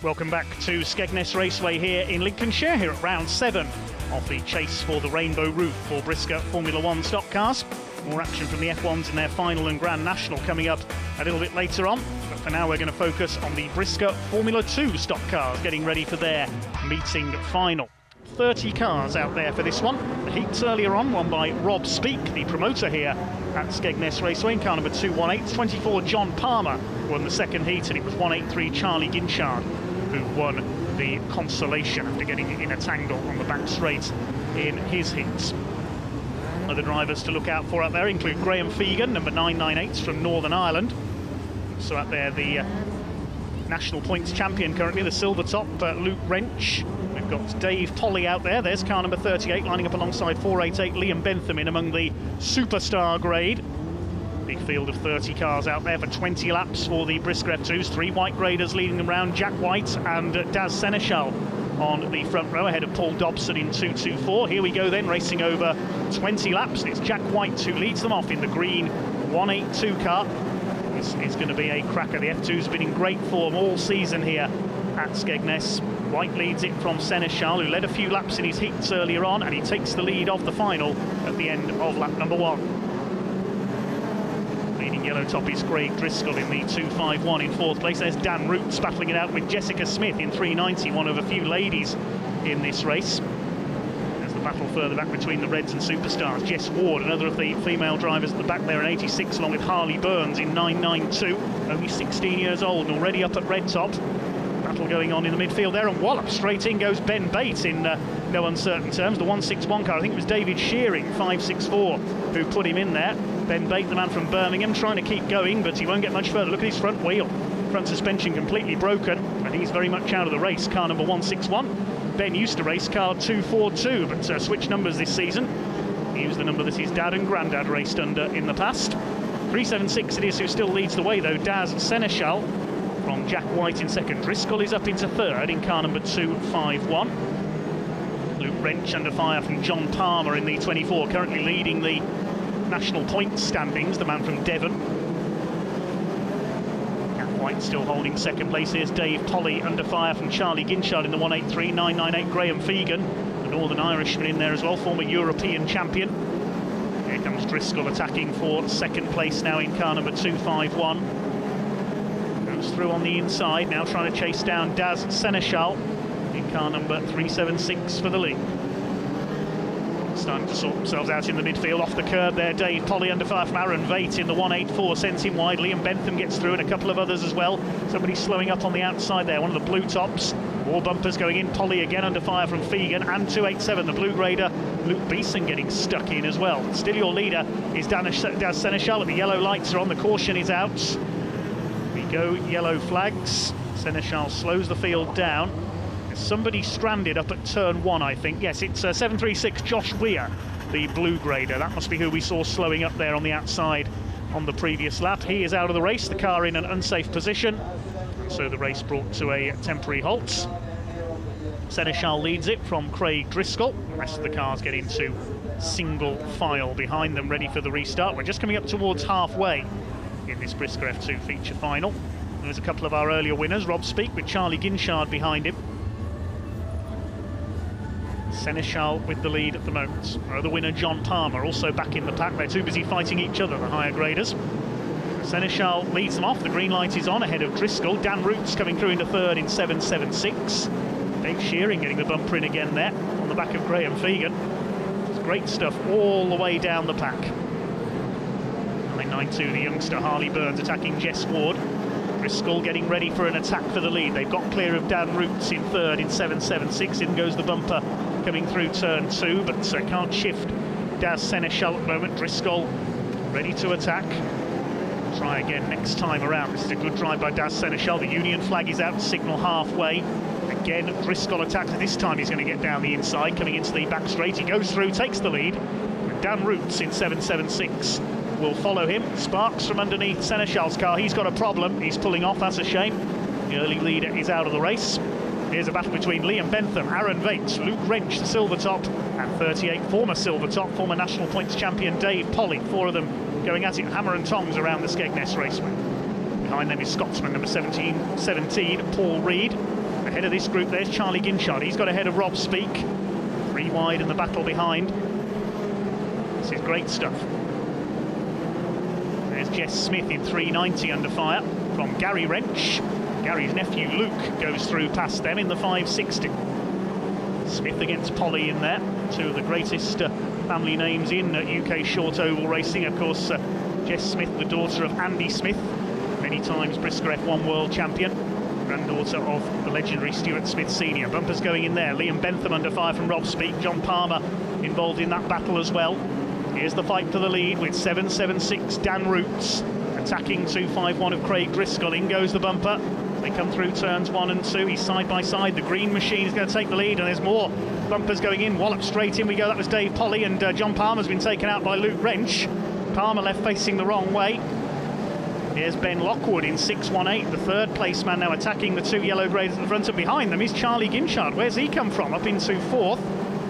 Welcome back to Skegness Raceway here in Lincolnshire, here at round 7 of the chase for the Rainbow Roof for Brisca Formula 1 stock cars. More action from the F1s in their final and Grand National coming up a little bit later on. But for now, we're going to focus on the Brisca Formula 2 stock cars, getting ready for their meeting final. 30 cars out there for this one. The heats earlier on, won by Rob Speak, the promoter here at Skegness Raceway. In car number 218, 24 John Palmer won the second heat, and it was 183 Charlie Ginchard who won the consolation after getting in a tangle on the back straight in his heats. Other drivers to look out for out there include Graham Fegan, number 998 from Northern Ireland. So out there, the national points champion currently, the silver top, Luke Wrench. We've got Dave Polly out there. There's car number 38 lining up alongside 488 Liam Bentham in among the superstar grade. Big field of 30 cars out there for 20 laps for the Brisca F2s. 3 white graders leading them round, Jack White and Daz Seneschal on the front row ahead of Paul Dobson in 224. Here we go then, racing over 20 laps. It's Jack White who leads them off in the green 182 car. This is going to be a cracker. The F2's been in great form all season here at Skegness. White leads it from Seneschal, who led a few laps in his heats earlier on, and he takes the lead of the final at the end of lap number 1. Leading yellow top is Craig Driscoll in the 251 in 4th place. There's Dan Roots battling it out with Jessica Smith in 390, one of a few ladies in this race. There's the battle further back between the Reds and Superstars. Jess Ward, another of the female drivers at the back there in 86, along with Harley Burns in 992. Only 16 years old and already up at red top. Battle going on in the midfield there, and wallop straight in goes Ben Bate in no uncertain terms. The 161 car, I think it was David Shearing, 564, who put him in there. Ben Bate, the man from Birmingham, trying to keep going, but he won't get much further. Look at his front wheel. Front suspension completely broken, and he's very much out of the race. Car number 161. Ben used to race car 242, but switched numbers this season. He used the number that his dad and granddad raced under in the past. 376 it is who still leads the way, though. Daz Seneschal from Jack White in second. Driscoll is up into third in car number 251. Luke Wrench under fire from John Palmer in the 24, currently leading the national points standings, the man from Devon. Jack White still holding second place. Here's Dave Polly under fire from Charlie Ginchard in the 183. 998 Graham Fegan, the Northern Irishman in there as well, former European champion. Here comes Driscoll attacking for second place now in car number 251. Through on the inside, now trying to chase down Daz Seneschal in car number 376 for the lead. Starting to sort themselves out in the midfield. Off the curb there, Dave Polly under fire from Aaron Veit in the 184, sends him wide. Liam Bentham gets through, and a couple of others as well. Somebody slowing up on the outside there, one of the blue tops. More bumpers going in. Polly again under fire from Fegan, and 287, the blue grader Luke Beeson getting stuck in as well. Still your leader is Daz Seneschal, but the yellow lights are on, the caution is out. Go yellow flags. Seneschal slows the field down. There's somebody stranded up at turn 1, I think. Yes, it's 736 Josh Weir, the blue grader. That must be who we saw slowing up there on the outside on the previous lap. He is out of the race, the car in an unsafe position, so the race brought to a temporary halt. Seneschal leads it from Craig Driscoll. The rest of the cars get into single file behind them, ready for the restart. We're just coming up towards halfway in this Brisca F2 feature final. There's a couple of our earlier winners. Rob Speak with Charlie Ginchard behind him. Seneschal with the lead at the moment. Our other winner, John Palmer, also back in the pack. They're too busy fighting each other, the higher graders. Seneschal leads them off. The green light is on ahead of Driscoll. Dan Roots coming through into third in 776. Dave Shearing getting the bumper in again there on the back of Graham Fegan. It's great stuff all the way down the pack. 992, the youngster Harley Burns attacking Jess Ward. Driscoll getting ready for an attack for the lead. They've got clear of Dan Roots in third in 776. In goes the bumper coming through turn 2, but can't shift Daz Seneschal at the moment. Driscoll ready to attack. Try again next time around. This is a good drive by Daz Seneschal. The Union flag is out, signal halfway. Again, Driscoll attacks. This time he's going to get down the inside, coming into the back straight. He goes through, takes the lead. Dan Roots in 776 will follow him. Sparks from underneath Seneschal's car. He's got a problem. He's pulling off. That's a shame. The early leader is out of the race. Here's a battle between Liam Bentham, Aaron Veit, Luke Wrench, the silver top, and 38, former silver top, former national points champion Dave Polly. 4 of them going at it, hammer and tongs around the Skegness Raceway. Behind them is Scotsman number 17, Paul Reed. Ahead of this group, there's Charlie Ginchard. He's got ahead of Rob Speak. 3 wide in the battle behind. This is great stuff. There's Jess Smith in 390 under fire from Gary Wrench. Gary's nephew Luke goes through past them in the 560. Smith against Polly in there. 2 of the greatest family names in UK short oval racing. Of course, Jess Smith, the daughter of Andy Smith, many times Brisca F1 world champion, granddaughter of the legendary Stuart Smith Sr. Bumpers going in there. Liam Bentham under fire from Rob Speak. John Palmer involved in that battle as well. Here's the fight for the lead with 776 Dan Roots attacking 251 of Craig Driscoll. In goes the bumper. They come through turns 1 and 2. He's side by side. The green machine is going to take the lead, and there's more bumpers going in. Wallop straight in we go. That was Dave Polly, and John Palmer's been taken out by Luke Wrench. Palmer left facing the wrong way. Here's Ben Lockwood in 618, the 3rd place man now attacking the 2 yellow grades at the front, and behind them is Charlie Ginchard. Where's he come from? Up into 4th.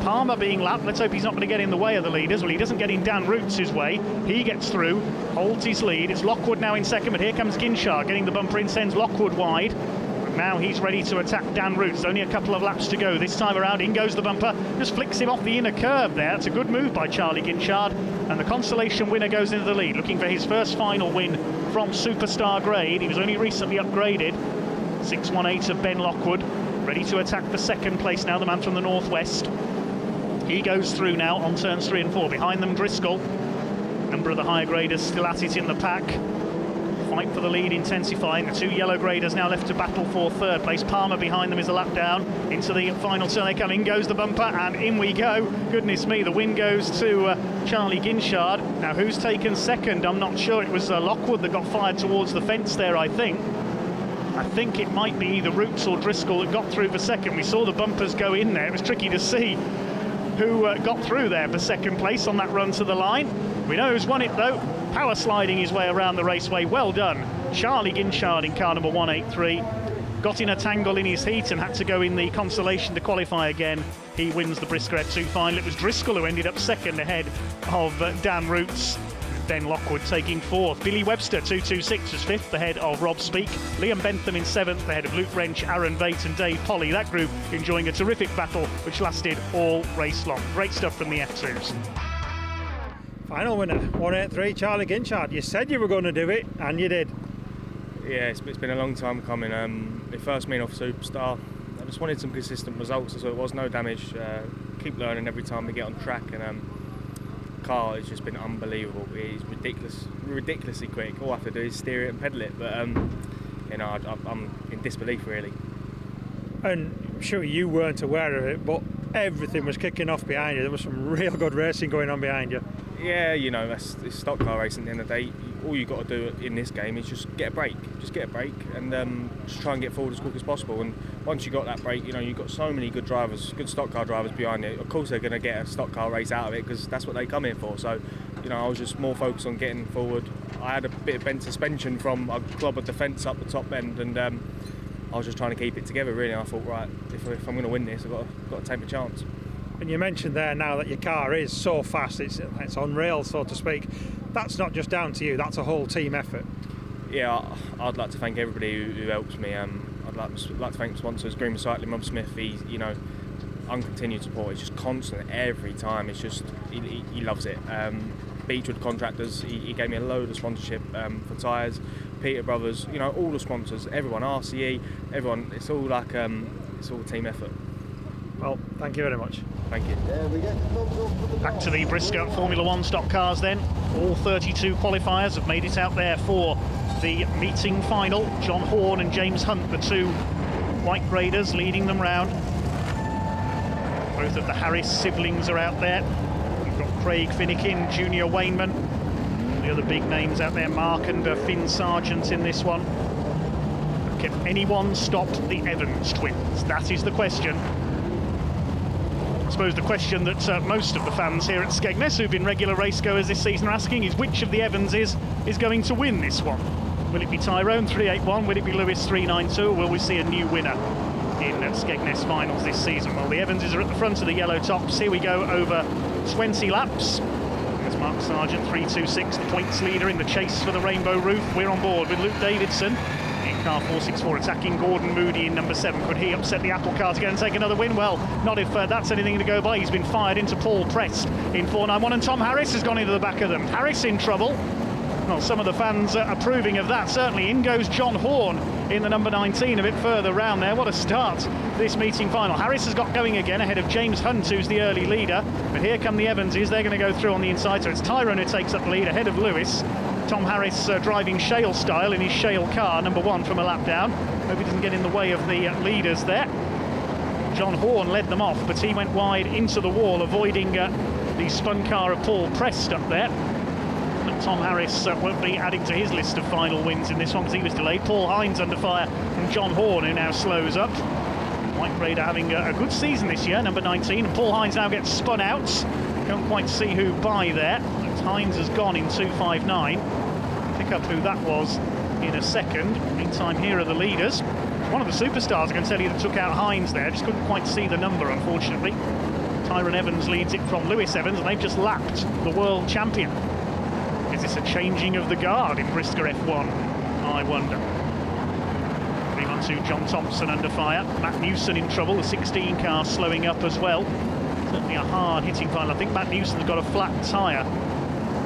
Palmer being lapped. Let's hope he's not going to get in the way of the leaders. Well, he doesn't get in Dan Roots' way. He gets through, holds his lead. It's Lockwood now in 2nd, but here comes Ginchard getting the bumper in, sends Lockwood wide. And now he's ready to attack Dan Roots. Only a couple of laps to go this time around. In goes the bumper, just flicks him off the inner curve there. It's a good move by Charlie Ginchard, and the consolation winner goes into the lead, looking for his first final win from Superstar grade. He was only recently upgraded. 618 of Ben Lockwood, ready to attack the 2nd place now, the man from the northwest. He goes through now on turns 3 and 4. Behind them, Driscoll. Number of the higher graders still at it in the pack. Fight for the lead intensifying. The 2 yellow graders now left to battle for 3rd place. Palmer behind them is a lap down. Into the final turn they come. In goes the bumper, and in we go. Goodness me, the win goes to Charlie Ginchard. Now, who's taken 2nd? I'm not sure. It was Lockwood that got fired towards the fence there, I think. I think it might be either Roots or Driscoll that got through for 2nd. We saw the bumpers go in there. It was tricky to see who got through there for 2nd place on that run to the line. We know who's won it though. Power sliding his way around the raceway. Well done, Charlie Ginchard in car number 183. Got in a tangle in his heat and had to go in the consolation to qualify again. He wins the Brisca F2 final. It was Driscoll who ended up 2nd ahead of Dan Roots. Ben Lockwood taking 4th. Billy Webster 226 was 5th ahead of Rob Speak. Liam Bentham in 7th ahead of Luke Wrench, Aaron Veit and Dave Polly. That group enjoying a terrific battle which lasted all race long. Great stuff from the F2s. Final winner, 183, Charlie Ginchard. You said you were going to do it, and you did. Yeah, it's been a long time coming. They first mean off Superstar. I just wanted some consistent results, so it was no damage. Keep learning every time we get on track, and car has just been unbelievable. It's ridiculously quick. All I have to do is steer it and pedal it, but you know, I'm in disbelief really. And I'm sure you weren't aware of it, but everything was kicking off behind you. There was some real good racing going on behind you. Yeah, you know, it's stock car racing at the end of the day. All you got to do in this game is just get a break. Just get a break and just try and get forward as quick as possible. And once you got that break, you know, you've got so many good drivers, good stock car drivers behind you. Of course they're going to get a stock car race out of it because that's what they come in for. So, you know, I was just more focused on getting forward. I had a bit of bent suspension from a club of defence up the top end, and I was just trying to keep it together really. And I thought, right, if I'm going to win this, I've got to take a chance. And you mentioned there now that your car is so fast, it's on rails, so to speak. That's not just down to you, that's a whole team effort. Yeah, I'd like to thank everybody who helps me. I'd like to thank sponsors, Green Recycling, Rob Smith. He's, you know, uncontinued support. It's just constant every time. It's just, he loves it. Beechwood Contractors, he gave me a load of sponsorship for tyres. Peter Brothers, you know, all the sponsors, everyone, RCE, everyone. It's all like, it's all a team effort. Well, thank you very much. Thank you. Back to the Brisca Formula 1 stock cars then. All 32 qualifiers have made it out there for the meeting final. John Horn and James Hunt, the 2 white graders, leading them round. Both of the Harris siblings are out there. We've got Craig Finnegan, Junior Wayneman. The other big names out there, Mark and Finn Sargent in this one. Can anyone stop the Evans twins? That is the question. I suppose the question that most of the fans here at Skegness who've been regular racegoers this season are asking is which of the Evanses is going to win this one? Will it be Tyrone 381? Will it be Lewis 392? Or will we see a new winner in Skegness finals this season? Well, the Evanses are at the front of the yellow tops. Here we go over 20 laps. There's Mark Sargent 326, the points leader in the chase for the rainbow roof. We're on board with Luke Davidson. In car 464 attacking Gordon Moody in number 7. Could he upset the apple cart again and take another win? Well, not if that's anything to go by. He's been fired into Paul Prest in 491, and Tom Harris has gone into the back of them. Harris in trouble. Well, some of the fans are approving of that, certainly. In goes John Horn in the number 19, a bit further round there. What a start, this meeting final. Harris has got going again ahead of James Hunt, who's the early leader. But here come the Evanses. They're going to go through on the inside. So it's Tyrone who takes up the lead ahead of Lewis. Tom Harris driving Shale style in his Shale car, number 1 from a lap down. Hope he doesn't get in the way of the leaders there. John Horn led them off, but he went wide into the wall, avoiding the spun car of Paul Prest up there. But Tom Harris won't be adding to his list of final wins in this one because he was delayed. Paul Hines under fire from John Horn, who now slows up. White Raider having a good season this year, number 19. And Paul Hines now gets spun out. Can't quite see who by there. But Hines has gone in 259. Pick up who that was in a second. Meantime, here are the leaders. One of the superstars, I can tell you, that took out Hines there. Just couldn't quite see the number, unfortunately. Tyrone Evans leads it from Lewis Evans, and they've just lapped the world champion. Is this a changing of the guard in Brisca F1? I wonder. 312 John Thompson under fire. Matt Newson in trouble. The 16 car slowing up as well. Certainly a hard hitting final. I think Matt Newson's got a flat tyre.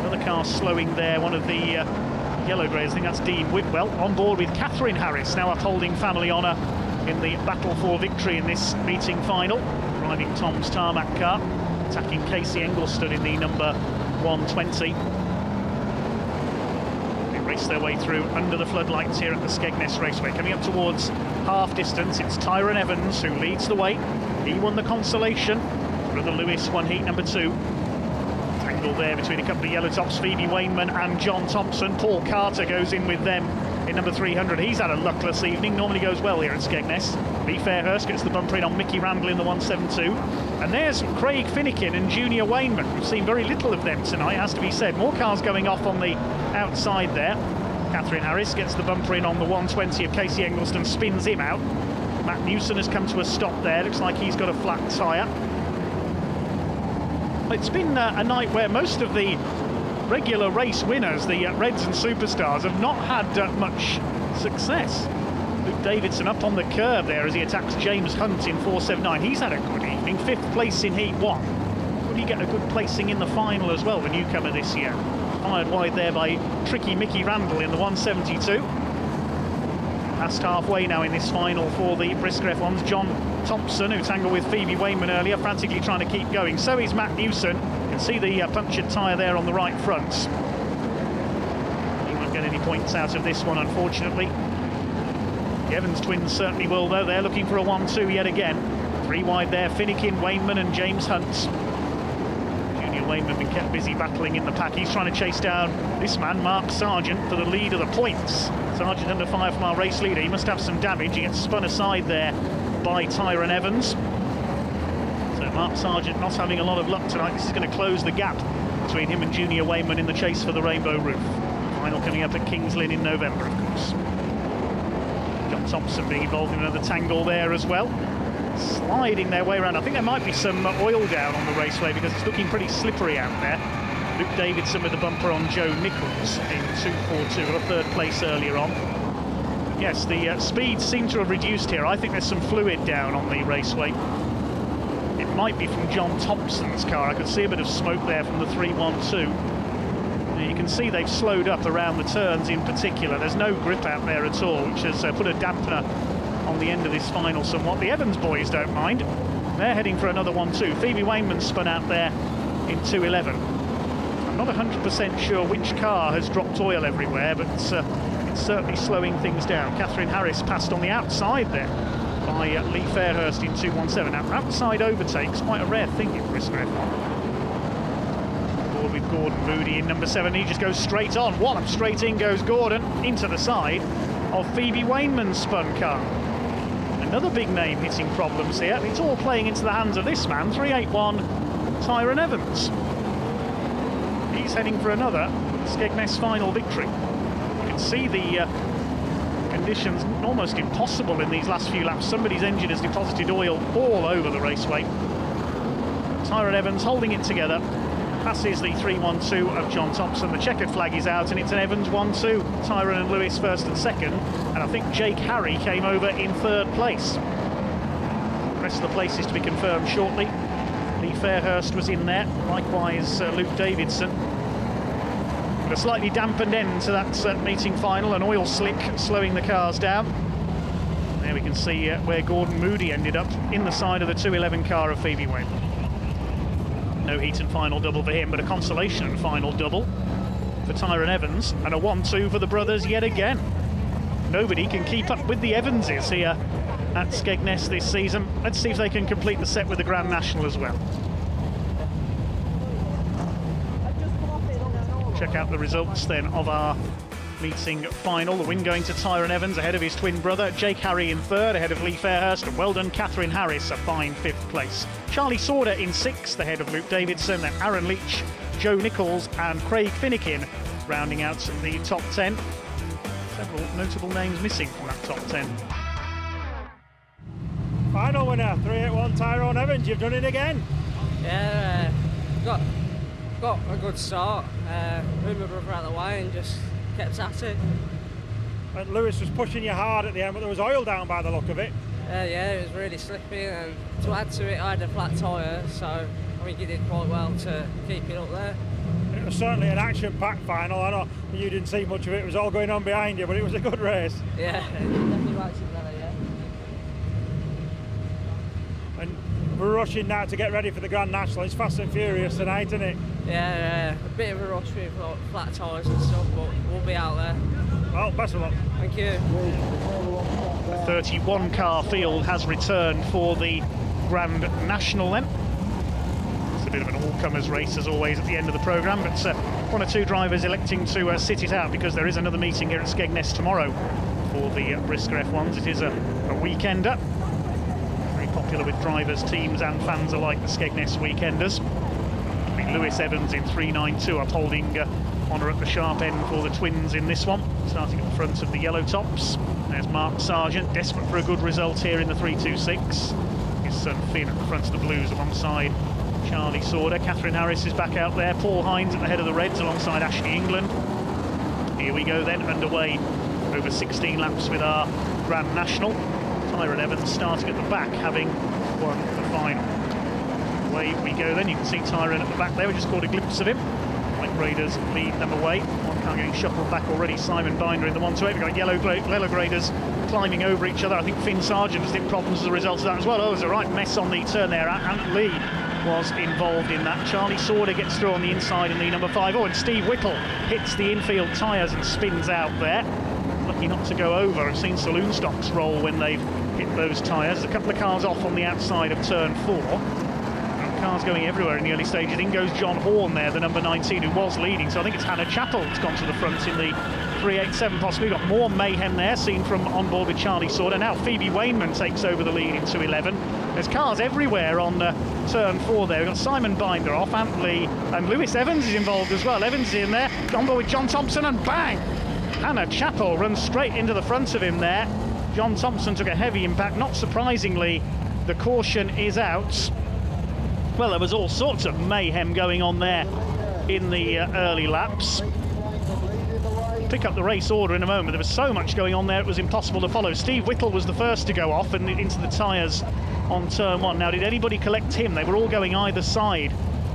Another car slowing there. One of the yellow greys. I think that's Dean Whitwell. On board with Catherine Harris, now upholding family honour in the battle for victory in this meeting final. Driving Tom's tarmac car. Attacking Casey Engelstad in the number 120. Race their way through under the floodlights here at the Skegness Raceway. Coming up towards half distance, it's Tyrone Evans who leads the way. He won the consolation. Brother Lewis won heat number 2. Tangle there between a couple of yellow tops, Phoebe Wainman and John Thompson. Paul Carter goes in with them in number 300. He's had a luckless evening, normally goes well here at Skegness. Lee Fairhurst gets the bumper in on Mickey Randall in the 172. And there's Craig Finnegan and Junior Wainman. We've seen very little of them tonight, has to be said. More cars going off on the outside there. Catherine Harris gets the bumper in on the 120 of Casey Engelstad, spins him out. Matt Newson has come to a stop there. Looks like he's got a flat tyre. It's been a night where most of the regular race winners, the Reds and Superstars, have not had much success. Luke Davidson up on the curve there as he attacks James Hunt in 479. He's had a good evening, 5th place in Heat 1. Would he get a good placing in the final as well, the newcomer this year? Fired wide there by tricky Mickey Randall in the 172. Past halfway now in this final for the Brisca F1s. John Thompson, who tangled with Phoebe Wainman earlier, frantically trying to keep going. So is Matt Newson. You can see the punctured tyre there on the right front. He won't get any points out of this one, unfortunately. The Evans twins certainly will, though. They're looking for a 1-2 yet again. 3 wide there, Finnegan, Wainman and James Hunt. Junior Wainman been kept busy battling in the pack. He's trying to chase down this man, Mark Sargent, for the lead of the points. Sargent under fire from our race leader. He must have some damage. He gets spun aside there by Tyrone Evans. So Mark Sargent not having a lot of luck tonight. This is going to close the gap between him and Junior Wainman in the chase for the Rainbow Roof. Final coming up at Kings Lynn in November, of course. John Thompson being involved in another tangle there as well. Sliding their way around. I think there might be some oil down on the raceway because it's looking pretty slippery out there. Luke Davidson with the bumper on Joe Nichols in 242, got a 3rd place earlier on. Yes, the speeds seem to have reduced here. I think there's some fluid down on the raceway. It might be from John Thompson's car. I could see a bit of smoke there from the 312. You can see they've slowed up around the turns in particular. There's no grip out there at all, which has put a dampener on the end of this final somewhat. The Evans boys don't mind. They're heading for another 1-2. Phoebe Wainman spun out there in 211. I'm not 100% sure which car has dropped oil everywhere, but it's certainly slowing things down. Catherine Harris passed on the outside there by Lee Fairhurst in 217. Now, outside overtakes, quite a rare thing in Brisca F1. With Gordon Moody in number 7. He just goes straight on. Wallop straight in goes Gordon into the side of Phoebe Wainman's spun car. Another big name hitting problems here. It's all playing into the hands of this man, 381 Tyrone Evans. He's heading for another Skegness final victory. You can see the conditions almost impossible in these last few laps. Somebody's engine has deposited oil all over the raceway. Tyrone Evans holding it together. passes the 3-1-2 of John Thompson. The checkered flag is out, and it's an Evans 1-2. Tyrone and Lewis first and second, and I think Jake Harry came over in third place. The rest of the places to be confirmed shortly. Lee Fairhurst was in there, likewise Luke Davidson. But a slightly dampened end to that meeting final, an oil slick slowing the cars down. There we can see where Gordon Moody ended up, in the side of the 211 car of Phoebe Wayne. No heat and final double for him, but a consolation and final double for Tyrone Evans, and a 1-2 for the brothers yet again. Nobody can keep up with the Evanses here at Skegness this season. Let's see if they can complete the set with the Grand National as well. Check out the results then of our meeting final. The win going to Tyrone Evans ahead of his twin brother. Jake Harry in third ahead of Lee Fairhurst, and well done Catherine Harris, a fine fifth place. Charlie Sauder in sixth ahead of Luke Davidson, then Aaron Leach, Joe Nichols and Craig Finnekin rounding out the top 10. Several notable names missing from that top 10. Final winner, 381 Tyrone Evans, you've done it again. Yeah, got a good start. Moved my brother out of the way and just kept at it. And Lewis was pushing you hard at the end, but there was oil down by the look of it. Yeah, it was really slippy, and to add to it, I had a flat tyre, so I think he did quite well to keep it up there. It was certainly an action-packed final. I know you didn't see much of it, it was all going on behind you, but it was a good race. Yeah, definitely action there, yeah. And we're rushing now to get ready for the Grand National. It's fast and furious tonight, isn't it? Yeah, a bit of a rush with like, flat tyres and stuff, but we'll be out there. Well, best of luck. Thank you. The 31 car field has returned for the Grand National then. It's a bit of an all-comers race as always at the end of the programme, but one or two drivers electing to sit it out because there is another meeting here at Skegness tomorrow for the Brisca F1s. It is a weekender. Very popular with drivers, teams and fans alike, the Skegness Weekenders. Lewis Evans in 392 upholding honour at the sharp end for the twins in this one, starting at the front of the yellow tops. There's Mark Sargent, desperate for a good result here in the 326. His son Finn at the front of the blues alongside Charlie Sauder. Catherine Harris is back out there. Paul Hines at the head of the reds alongside Ashley England. Here we go then, underway over 16 laps with our Grand National. Tyrone Evans starting at the back, having won the final. Away we go then, you can see Tyrone at the back there. We just caught a glimpse of him. White Raiders lead them away. One car getting shuffled back already. Simon Binder in the 128. We've got yellow Graders climbing over each other. I think Finn Sargent has hit problems as a result of that as well. Oh, there's a right mess on the turn there. Ant Lee was involved in that. Charlie Sauder gets through on the inside in the number 5. Oh, and Steve Whittle hits the infield tyres and spins out there. Lucky not to go over. I've seen saloon stocks roll when they've hit those tyres. A couple of cars off on the outside of turn 4. Cars going everywhere in the early stages. In goes John Horn there, the number 19, who was leading. So I think it's Hannah Chappell that's gone to the front in the 387 possibly. We've got more mayhem there, seen from on board with Charlie Sauder. Now Phoebe Wainman takes over the lead in 211. There's cars everywhere on turn 4 there. We've got Simon Binder off, Ant Lee, and Lewis Evans is involved as well. Evans is in there, on board with John Thompson, and bang! Hannah Chappell runs straight into the front of him there. John Thompson took a heavy impact. Not surprisingly, the caution is out. Well, there was all sorts of mayhem going on there in the early laps. Pick up the race order in a moment. There was so much going on there it was impossible to follow. Steve Whittle was the first to go off and into the tyres on turn 1. Now, did anybody collect him? They were all going either side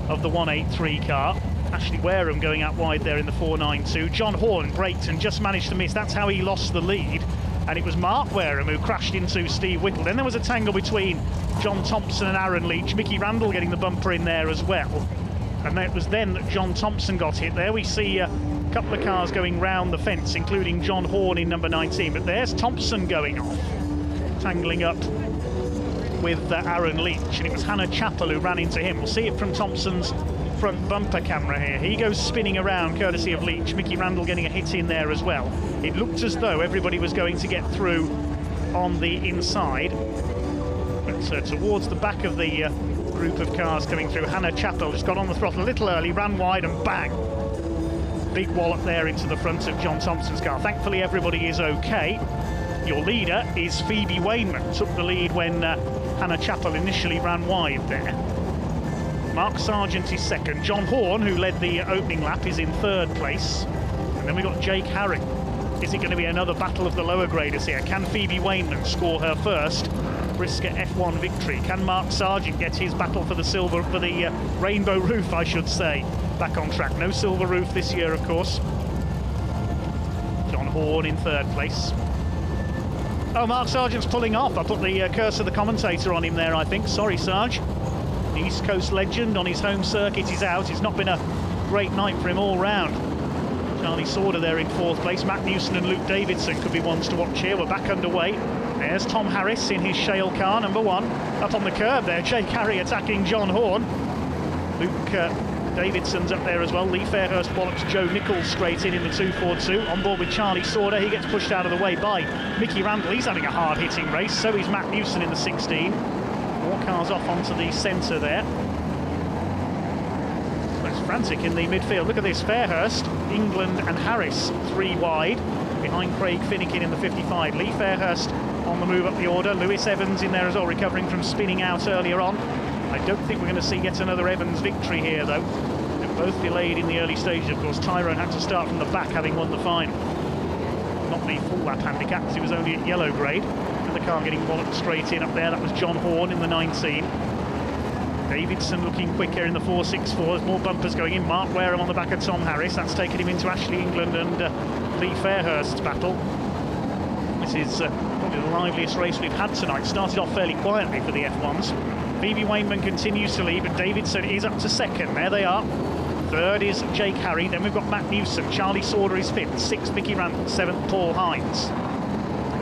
of the 183 car. Ashley Wareham going out wide there in the 492. John Horn braked and just managed to miss. That's how he lost the lead. And it was Mark Wareham who crashed into Steve Whittle. Then there was a tangle between John Thompson and Aaron Leach. Mickey Randall getting the bumper in there as well. And it was then that John Thompson got hit there. We see a couple of cars going round the fence, including John Horn in number 19. But there's Thompson going off, tangling up with Aaron Leach. And it was Hannah Chappell who ran into him. We'll see it from Thompson's front bumper camera here. He goes spinning around courtesy of Leach. Mickey Randall getting a hit in there as well. It looked as though everybody was going to get through on the inside, but towards the back of the group of cars coming through, Hannah Chappell just got on the throttle a little early, ran wide, and bang, big wallop there into the front of John Thompson's car. Thankfully everybody is okay. Your leader is Phoebe Wainman, took the lead when Hannah Chappell initially ran wide there. Mark Sargent is second. John Horn, who led the opening lap, is in third place. And then we've got Jake Harry. Is it going to be another battle of the lower graders here? Can Phoebe Wainman score her first Brisca F1 victory? Can Mark Sargent get his battle for the silver, for the rainbow roof, I should say, back on track? No silver roof this year, of course. John Horn in third place. Oh, Mark Sargent's pulling off. I put the curse of the commentator on him there, I think. Sorry, Sarge. The East Coast legend on his home circuit is out. It's not been a great night for him all round. Charlie Sauder there in fourth place. Matt Newson and Luke Davidson could be ones to watch here. We're back underway. There's Tom Harris in his shale car, number one. Up on the curb there, Jake Harry attacking John Horn. Luke Davidson's up there as well. Lee Fairhurst bollops Joe Nichols straight in the 242. On board with Charlie Sauder. He gets pushed out of the way by Mickey Randall. He's having a hard-hitting race. So is Matt Newson in the 16. More cars off onto the centre there. It's frantic in the midfield. Look at this, Fairhurst, England and Harris 3 wide. Behind Craig Finnegan in the 55. Lee Fairhurst on the move up the order. Lewis Evans in there as well, recovering from spinning out earlier on. I don't think we're going to see yet another Evans victory here, though. They're both delayed in the early stages, of course. Tyrone had to start from the back, having won the final. Not the full lap handicap, because he was only at yellow grade. And the car getting walloped straight in up there. That was John Horn in the 19. Davidson looking quicker in the 464. There's more bumpers going in. Mark Wareham on the back of Tom Harris. That's taken him into Ashley England and Lee Fairhurst's battle. This is probably the liveliest race we've had tonight. Started off fairly quietly for the F1s. Phoebe Wainman continues to lead, but Davidson is up to second. There they are. Third is Jake Harry. Then we've got Matt Newson. Charlie Sauder is fifth. Sixth, Mickey Randall. Seventh, Paul Hines.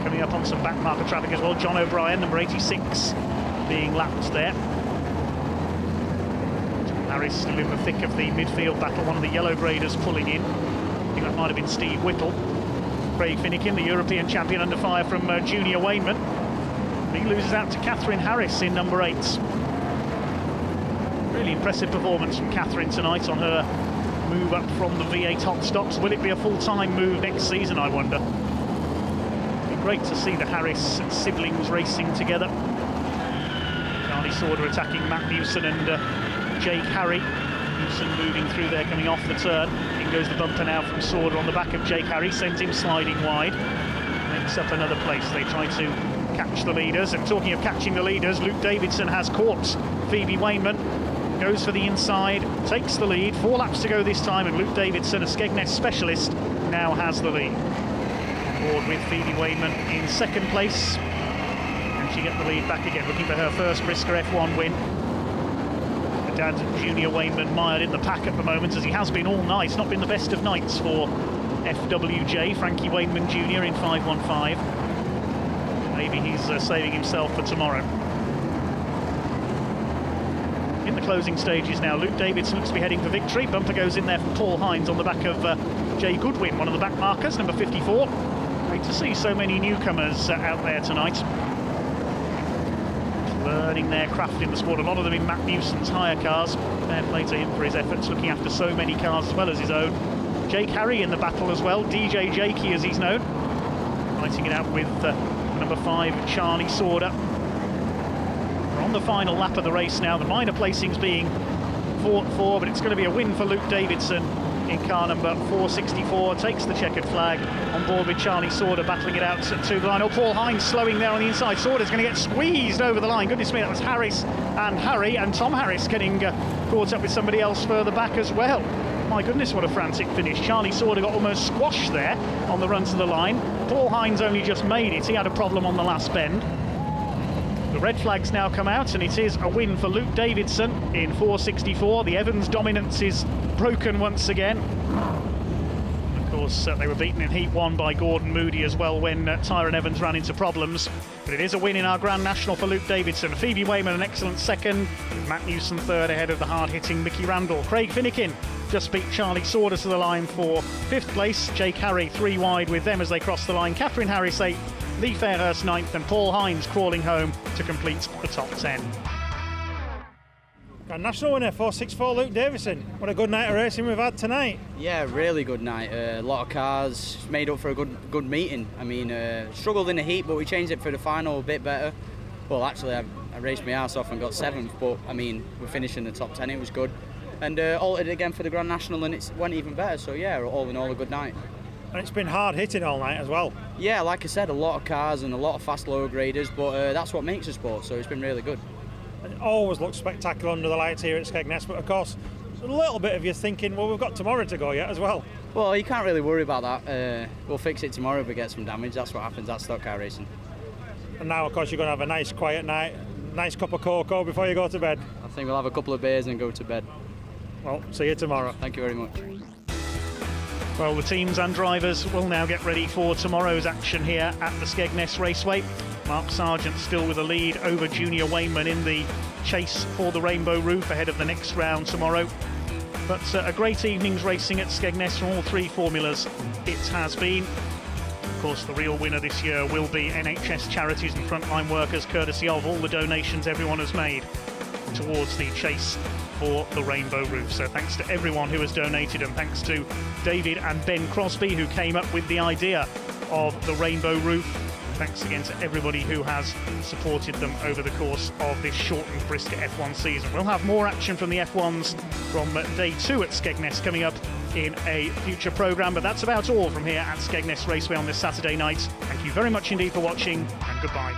Coming up on some back marker traffic as well. John O'Brien, number 86, being lapped there. Harris still in the thick of the midfield battle. One of the yellow graders pulling in. I think that might have been Steve Whittle. Craig Finnegan, the European champion, under fire from Junior Wainman. He loses out to Catherine Harris in number 8. Really impressive performance from Catherine tonight on her move up from the V8 hot stocks. Will it be a full-time move next season, I wonder? It'd be great to see the Harris siblings racing together. Charlie Sauder attacking Matt Newson and Jake Harry. Newson moving through there, coming off the turn. In goes the bumper now from Sauder on the back of Jake Harry, sends him sliding wide. Makes up another place. They try to catch the leaders. And talking of catching the leaders, Luke Davidson has caught Phoebe Wainman. Goes for the inside, takes the lead. 4 laps to go this time, and Luke Davidson, a Skegness specialist, now has the lead. On board with Phoebe Wainman in second place. And she get the lead back again, looking for her first Brisca F1 win. Dad, Junior Wainman, mired in the pack at the moment, as he has been all night. It's not been the best of nights for FWJ. Frankie Wainman Jr. in 515. Maybe he's saving himself for tomorrow. In the closing stages now, Luke Davidson looks to be heading for victory. Bumper goes in there for Paul Hines on the back of Jay Goodwin, one of the back markers, number 54. Great to see so many newcomers out there tonight. Learning their craft in the sport, a lot of them in Matt Newson's hire cars. Fair play to him for his efforts, looking after so many cars as well as his own. Jake Harry in the battle as well, DJ Jakey as he's known, fighting it out with number 5 Charlie Sauder. We're on the final lap of the race now, the minor placings being fought for, but it's going to be a win for Luke Davidson in car number 464, takes the checkered flag, on board with Charlie Sauder battling it out to the line. Oh, Paul Hines slowing there on the inside. Sauder's going to get squeezed over the line. Goodness me, that was Harris and Harry, and Tom Harris getting caught up with somebody else further back as well. My goodness, what a frantic finish. Charlie Sauder got almost squashed there on the run to the line. Paul Hines only just made it. He had a problem on the last bend. The red flags now come out, and it is a win for Luke Davidson in 464. The Evans dominance is broken once again. Of course, they were beaten in Heat 1 by Gordon Moody as well when Tyrone Evans ran into problems. But it is a win in our Grand National for Luke Davidson. Phoebe Wainman an excellent second. Matt Newson third ahead of the hard-hitting Mickey Randall. Craig Finnegan just beat Charlie Sauder to the line for 5th place. Jake Harry 3 wide with them as they cross the line. Catherine Harris 8th. Lee Fairhurst 9th, and Paul Hines crawling home to complete the top 10. Grand National winner, 464 Luke Davidson. What a good night of racing we've had tonight. Yeah, really good night. A lot of cars, made up for a good meeting. I mean, struggled in the heat, but we changed it for the final a bit better. Well, actually, I raced my arse off and got 7th, but I mean, we finished in the top 10, it was good. And altered it again for the Grand National, and it went even better. So yeah, all in all, a good night. And it's been hard hitting all night as well. Yeah, like I said, a lot of cars and a lot of fast low graders, but that's what makes a sport, so it's been really good. And it always looks spectacular under the lights here at Skegness, but of course, a little bit of you thinking, well, we've got tomorrow to go yet as well. Well, you can't really worry about that. We'll fix it tomorrow if we get some damage. That's what happens at stock car racing. And now, of course, you're going to have a nice quiet night, nice cup of cocoa before you go to bed. I think we'll have a couple of beers and go to bed. Well, see you tomorrow. Thank you very much. Well, the teams and drivers will now get ready for tomorrow's action here at the Skegness Raceway. Mark Sargent still with a lead over Junior Wayman in the chase for the Rainbow Roof ahead of the next round tomorrow. But a great evening's racing at Skegness from all 3 formulas it has been. Of course, the real winner this year will be NHS charities and frontline workers, courtesy of all the donations everyone has made towards the chase for the Rainbow Roof. So thanks to everyone who has donated, and thanks to David and Ben Crosby who came up with the idea of the Rainbow Roof. Thanks again to everybody who has supported them over the course of this shortened Brisca F1 season. We'll have more action from the F1s from day 2 at Skegness coming up in a future programme, but that's about all from here at Skegness Raceway on this Saturday night. Thank you very much indeed for watching, and goodbye.